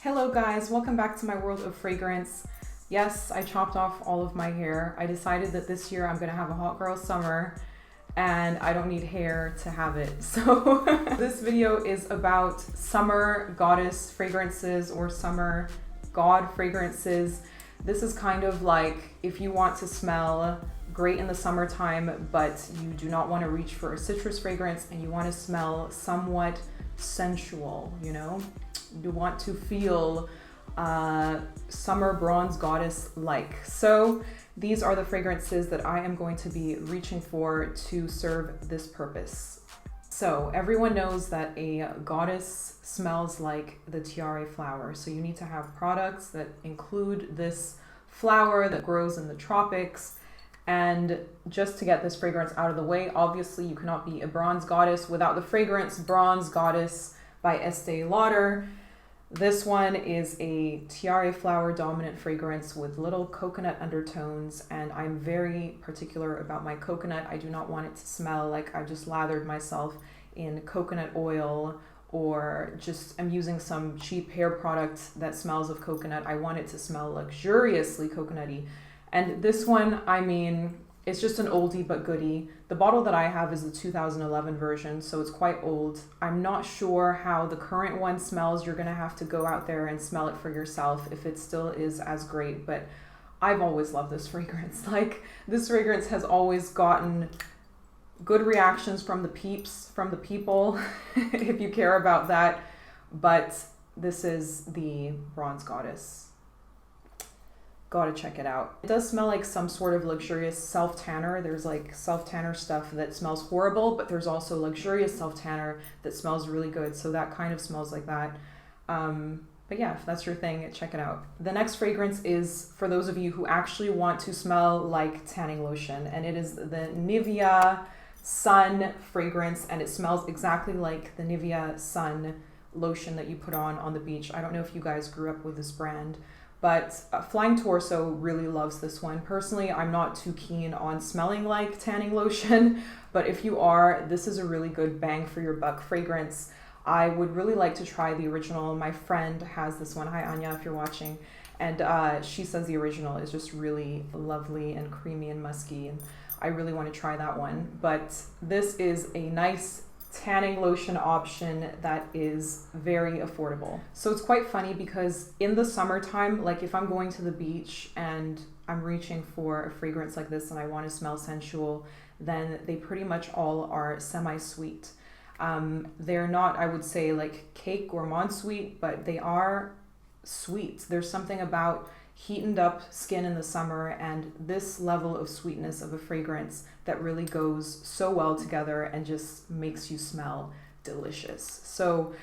Hello guys, welcome back to my world of fragrance. Yes, I chopped off all of my hair. I decided that this year I'm gonna have a hot girl summer and I don't need hair to have it. So this video is about summer goddess fragrances or summer god fragrances. This is kind of like if you want to smell great in the summertime, but you do not want to reach for a citrus fragrance and you want to smell somewhat sensual, you know? You want to feel summer bronze goddess like. So these are the fragrances that I am going to be reaching for to serve this purpose. So everyone knows that a goddess smells like the tiare flower. So you need to have products that include this flower that grows in the tropics. And just to get this fragrance out of the way, obviously you cannot be a bronze goddess without the fragrance Bronze Goddess by Estée Lauder. This one is a tiare flower dominant fragrance with little coconut undertones, and I'm very particular about my coconut. I do not want it to smell like I just lathered myself in coconut oil or just I'm using some cheap hair product that smells of coconut. I want it to smell luxuriously coconutty. And this one, I mean, it's just an oldie but goodie. The bottle that I have is the 2011 version, so it's quite old. I'm not sure how the current one smells. You're gonna have to go out there and smell it for yourself if it still is as great, but I've always loved this fragrance. Like, this fragrance has always gotten good reactions from the peeps, from the people, if you care about that, but this is the Bronze Goddess. Gotta check it out. It does smell like some sort of luxurious self-tanner. There's like self-tanner stuff that smells horrible, but there's also luxurious self-tanner that smells really good. So that kind of smells like that. But yeah, if that's your thing, check it out. The next fragrance is for those of you who actually want to smell like tanning lotion, and it is the Nivea Sun fragrance, and it smells exactly like the Nivea Sun lotion that you put on the beach. I don't know if you guys grew up with this brand, but Flying Torso really loves this one. Personally, I'm not too keen on smelling like tanning lotion, but if you are, this is a really good bang for your buck fragrance. I would really like to try the original. My friend has this one. Hi, Anya, if you're watching. And she says the original is just really lovely and creamy and musky, and I really want to try that one. But this is a nice tanning lotion option that is very affordable. So it's quite funny because in the summertime, like if I'm going to the beach and I'm reaching for a fragrance like this and I want to smell sensual, then they pretty much all are semi-sweet. They're not, I would say, like cake gourmand sweet, but they are sweet. There's something about heated up skin in the summer and this level of sweetness of a fragrance that really goes so well together and just makes you smell delicious. So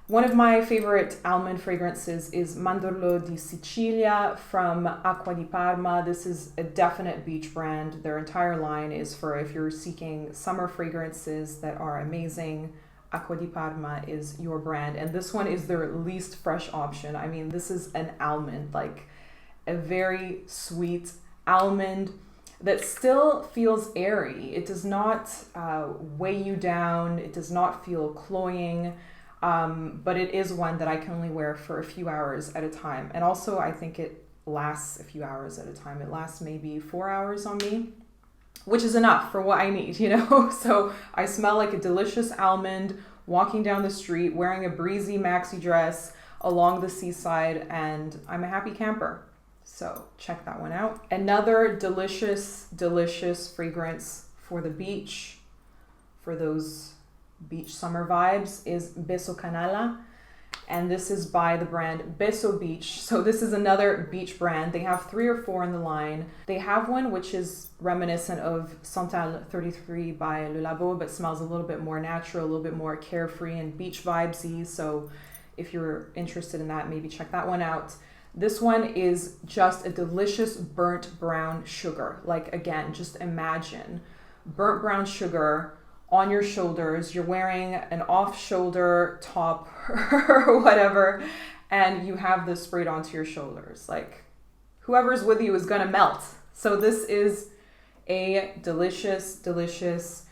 one of my favorite almond fragrances is Mandorlo di Sicilia from Acqua di Parma. This is a definite beach brand. Their entire line is for if you're seeking summer fragrances that are amazing. Acqua di Parma is your brand, and this one is their least fresh option. I mean, this is an almond, like a very sweet almond that still feels airy. It does not weigh you down. It does not feel cloying, but it is one that I can only wear for a few hours at a time. And also I think it lasts a few hours at a time. It lasts maybe 4 hours on me, which is enough for what I need, you know? So I smell like a delicious almond walking down the street, wearing a breezy maxi dress along the seaside, and I'm a happy camper. So check that one out. Another delicious, delicious fragrance for the beach, for those beach summer vibes, is Beso Canalla. And this is by the brand Beso Beach. So this is another beach brand. They have 3 or 4 in the line. They have one which is reminiscent of Santal 33 by Le Labo, but smells a little bit more natural, a little bit more carefree and beach vibesy. So if you're interested in that, maybe check that one out. This one is just a delicious burnt brown sugar. Like, again, just imagine burnt brown sugar on your shoulders. You're wearing an off-shoulder top or whatever, and you have this sprayed onto your shoulders. Like, whoever's with you is gonna melt. So this is a delicious, delicious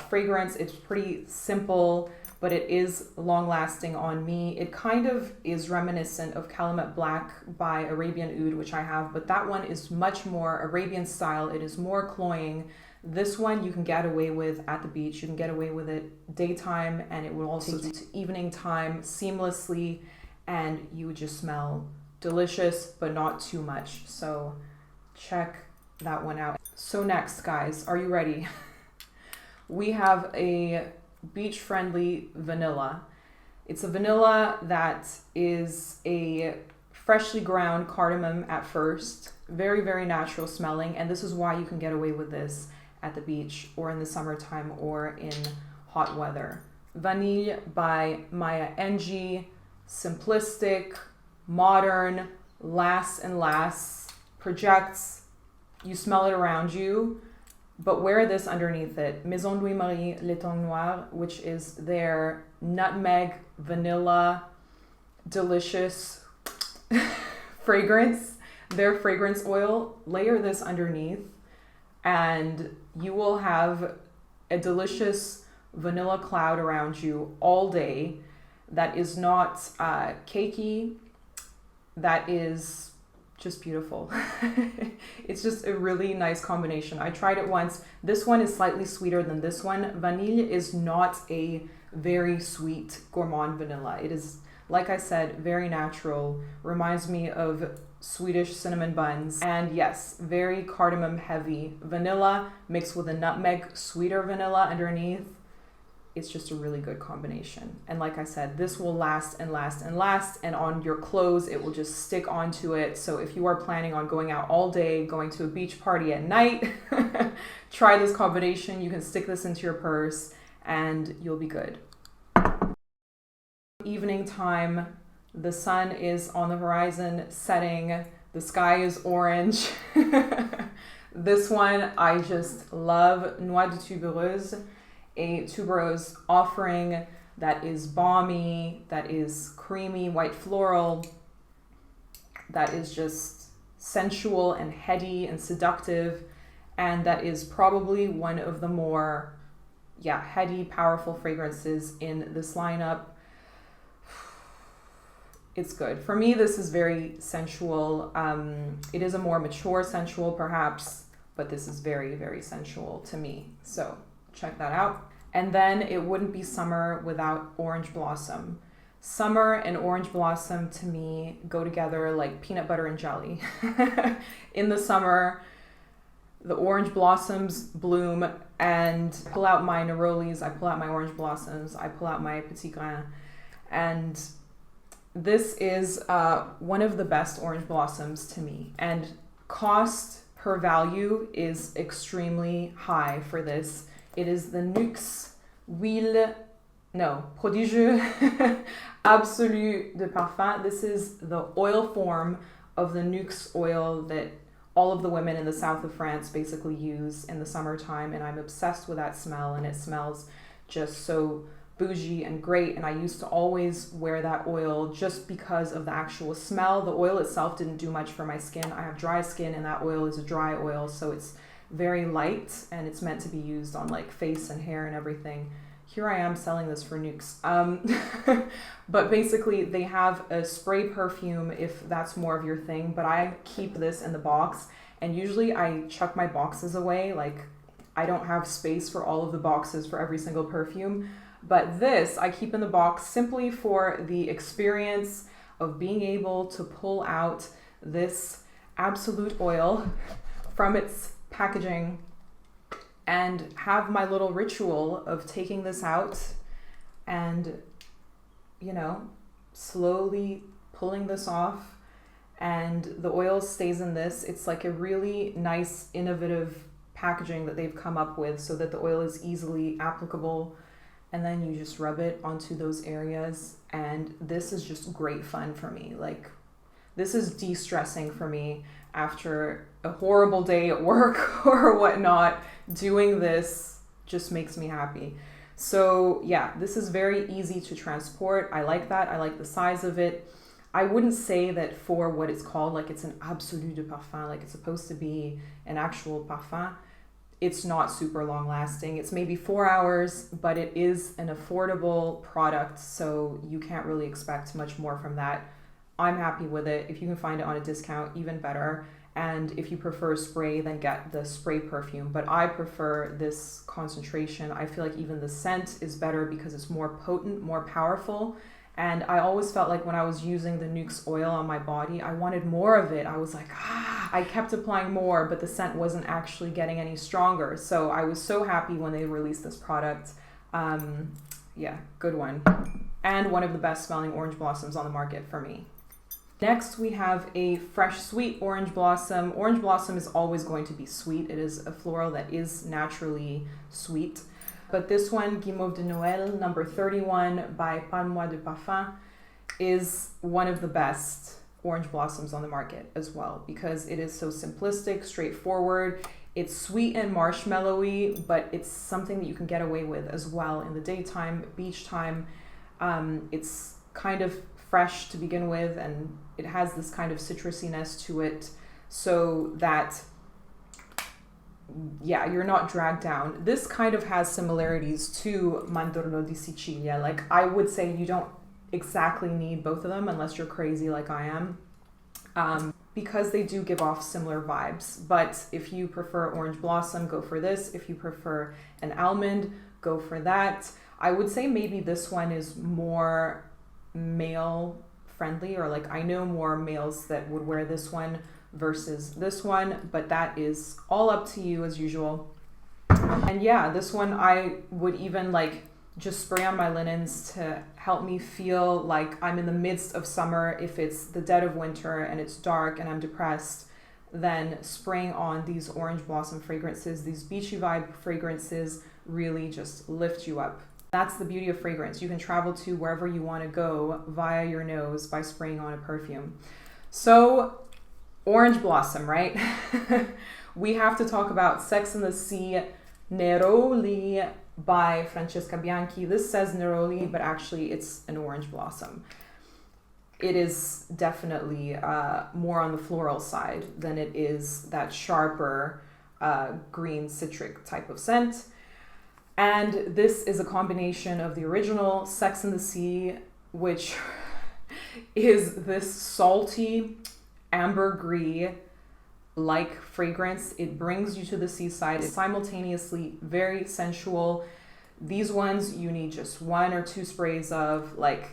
fragrance. It's pretty simple, but it is long lasting on me. It kind of is reminiscent of Calumet Black by Arabian Oud, which I have, but that one is much more Arabian style. It is more cloying. This one you can get away with at the beach. You can get away with it daytime, and it will also take you to evening time seamlessly, and you would just smell delicious, but not too much. So check that one out. So next, guys, are you ready? We have a beach-friendly vanilla. It's a vanilla that is a freshly ground cardamom at first, very, very natural smelling, and this is why you can get away with this at the beach or in the summertime or in hot weather. Vanilj by Njie, simplistic, modern, lasts and lasts, projects, you smell it around you, but wear this underneath it. Maison Noir, which is their nutmeg, vanilla, delicious fragrance, their fragrance oil. Layer this underneath and you will have a delicious vanilla cloud around you all day that is not cakey, that is just beautiful. It's just a really nice combination. I tried it once. This one is slightly sweeter than this one. Vanilj is not a very sweet gourmand vanilla. It is, like I said, very natural. Reminds me of Swedish cinnamon buns. And yes, very cardamom heavy vanilla mixed with a nutmeg sweeter vanilla underneath. It's just a really good combination. And like I said, this will last and last and last, and on your clothes, it will just stick onto it. So if you are planning on going out all day, going to a beach party at night, try this combination. You can stick this into your purse and you'll be good. Evening time, the sun is on the horizon setting, the sky is orange. This one I just love, Noix de Tubèreuse, a Tubèreuse offering that is balmy, that is creamy, white floral, that is just sensual and heady and seductive, and that is probably one of the more heady, powerful fragrances in this lineup. It's good. For me, this is very sensual. It is a more mature sensual perhaps, but this is very, very sensual to me. So check that out. And then it wouldn't be summer without orange blossom. Summer and orange blossom to me go together like peanut butter and jelly. In the summer, the orange blossoms bloom, and pull out my Nerolis, I pull out my orange blossoms, I pull out my petit grain. And this is one of the best orange blossoms to me. And cost per value is extremely high for this. It is the Nuxe Prodigieux Absolue de Parfum. This is the oil form of the Nuxe oil that all of the women in the south of France basically use in the summertime, and I'm obsessed with that smell, and it smells just so bougie and great, and I used to always wear that oil just because of the actual smell. The oil itself didn't do much for my skin. I have dry skin, and that oil is a dry oil, so it's very light, and it's meant to be used on like face and hair and everything. Here I am selling this for Nuxe. But basically they have a spray perfume if that's more of your thing, but I keep this in the box, and usually I chuck my boxes away. Like, I don't have space for all of the boxes for every single perfume, but this I keep in the box simply for the experience of being able to pull out this Absolute oil from its packaging and have my little ritual of taking this out and, you know, slowly pulling this off, and the oil stays in this. It's like a really nice, innovative packaging that they've come up with so that the oil is easily applicable, and then you just rub it onto those areas, and this is just great fun for me. Like, this is de-stressing for me after a horrible day at work or whatnot. Doing this just makes me happy. So yeah, this is very easy to transport. I like that. I like the size of it. I wouldn't say that for what it's called, like it's an Absolue de Parfum, like it's supposed to be an actual parfum. it's not super long lasting. It's maybe 4 hours, but it is an affordable product, so you can't really expect much more from that. I'm happy with it. If you can find it on a discount, even better. And if you prefer spray, then get the spray perfume. But I prefer this concentration. I feel like even the scent is better because it's more potent, more powerful. And I always felt like when I was using the Nuxe oil on my body, I wanted more of it. I was like, I kept applying more, but the scent wasn't actually getting any stronger. So I was so happy when they released this product. Yeah, good one. And one of the best smelling orange blossoms on the market for me. Next, we have a fresh sweet orange blossom. Orange blossom is always going to be sweet. It is a floral that is naturally sweet. But this one, Guimauve de Noël, number 31 by Parle de Parfum, is one of the best orange blossoms on the market as well, because it is so simplistic, straightforward. It's sweet and marshmallowy, but it's something that you can get away with as well in the daytime, beach time. It's kind of fresh to begin with, and it has this kind of citrusiness to it, so that, yeah, you're not dragged down. This kind of has similarities to Mandorlo di Sicilia. Like, I would say you don't exactly need both of them unless you're crazy like I am, because they do give off similar vibes. But if you prefer orange blossom, go for this. If you prefer an almond, go for that. I would say maybe this one is more male friendly, or like I know more males that would wear this one versus this one, but that is all up to you as usual. And yeah, this one I would even like just spray on my linens to help me feel like I'm in the midst of summer. If it's the dead of winter and it's dark and I'm depressed, then spraying on these orange blossom fragrances, these beachy vibe fragrances, really just lift you up. That's the beauty of fragrance. You can travel to wherever you want to go via your nose by spraying on a perfume. So, orange blossom, right? We have to talk about Sex and the Sea Neroli by Francesca Bianchi. This says Neroli, but actually it's an orange blossom. It is definitely more on the floral side than it is that sharper green citric type of scent. And this is a combination of the original Sex and the Sea, which is this salty ambergris like fragrance. It brings you to the seaside. It's simultaneously very sensual. These ones you need just 1 or 2 sprays of. Like,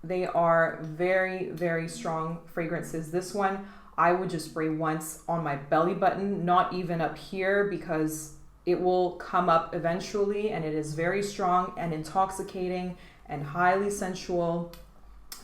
they are very, very strong fragrances. This one I would just spray once on my belly button, not even up here, because it will come up eventually, and it is very strong and intoxicating and highly sensual.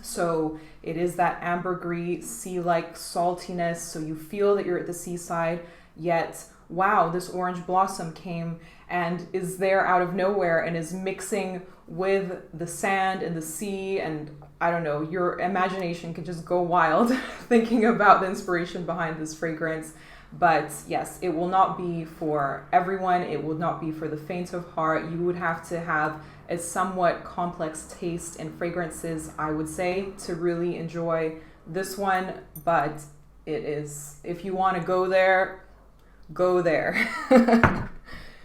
So it is that ambergris, sea-like saltiness, so you feel that you're at the seaside, yet, wow, this orange blossom came and is there out of nowhere and is mixing with the sand and the sea, and I don't know, your imagination can just go wild thinking about the inspiration behind this fragrance. But yes, it will not be for everyone. It will not be for the faint of heart. You would have to have a somewhat complex taste in fragrances, I would say, to really enjoy this one. But it is, if you want to go there, go there.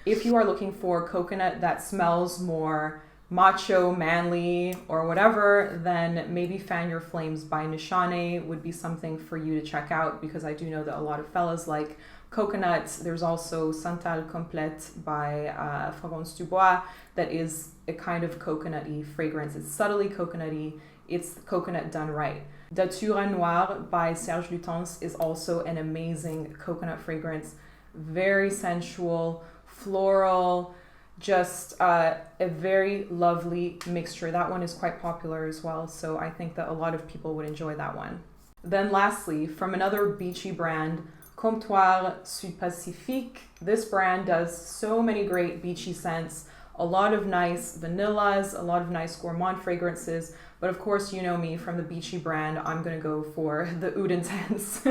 If you are looking for coconut that smells more macho, manly, or whatever, then maybe Fan Your Flames by Nishane would be something for you to check out, because I do know that a lot of fellas like coconut. There's also Santal Complet by Fragrance du Bois that is a kind of coconutty fragrance. It's subtly coconutty. It's coconut done right. Datura Noir by Serge Lutens is also an amazing coconut fragrance. Very sensual, floral, just a very lovely mixture. That one is quite popular as well, so I think that a lot of people would enjoy that one. Then lastly, from another beachy brand, Comptoir Sud Pacifique. This brand does so many great beachy scents, a lot of nice vanillas, a lot of nice gourmand fragrances, but of course you know me, from the beachy brand, I'm gonna go for the Oud Intense.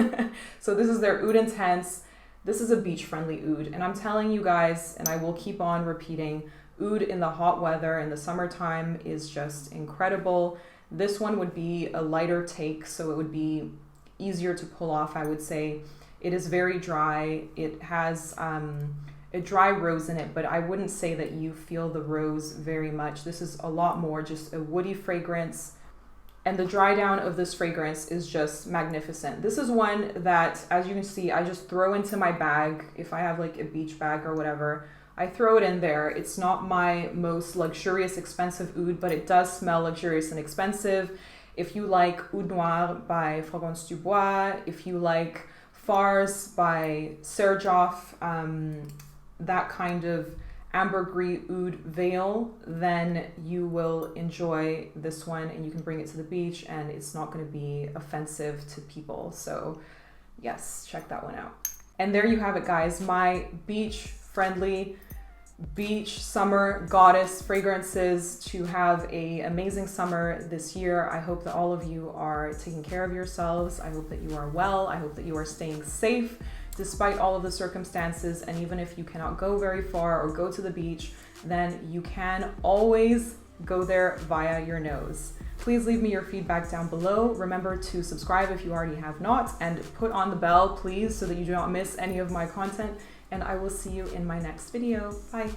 So this is their Oud Intense. This is a beach-friendly oud, and I'm telling you guys, and I will keep on repeating, oud in the hot weather in the summertime is just incredible. This one would be a lighter take, so it would be easier to pull off, I would say. It is very dry. It has a a dry rose in it, but I wouldn't say that you feel the rose very much. This is a lot more just a woody fragrance, and the dry down of this fragrance is just magnificent. This is one that, as you can see, I just throw into my bag. If I have like a beach bag or whatever, I throw it in there. It's not my most luxurious, expensive oud, but it does smell luxurious and expensive. If you like Oud Noir by Fragrance du Bois, if you like Farce by Serjoff, that kind of ambergris oud veil, then you will enjoy this one, and you can bring it to the beach and it's not going to be offensive to people. So yes, check that one out. And there you have it, guys. My beach friendly beach summer goddess fragrances to have a amazing summer this year. I hope that all of you are taking care of yourselves. I hope that you are well. I hope that you are staying safe despite all of the circumstances. And even if you cannot go very far or go to the beach, then you can always go there via your nose. Please leave me your feedback down below. Remember to subscribe if you already have not, and put on the bell, please, so that you do not miss any of my content. And I will see you in my next video. Bye.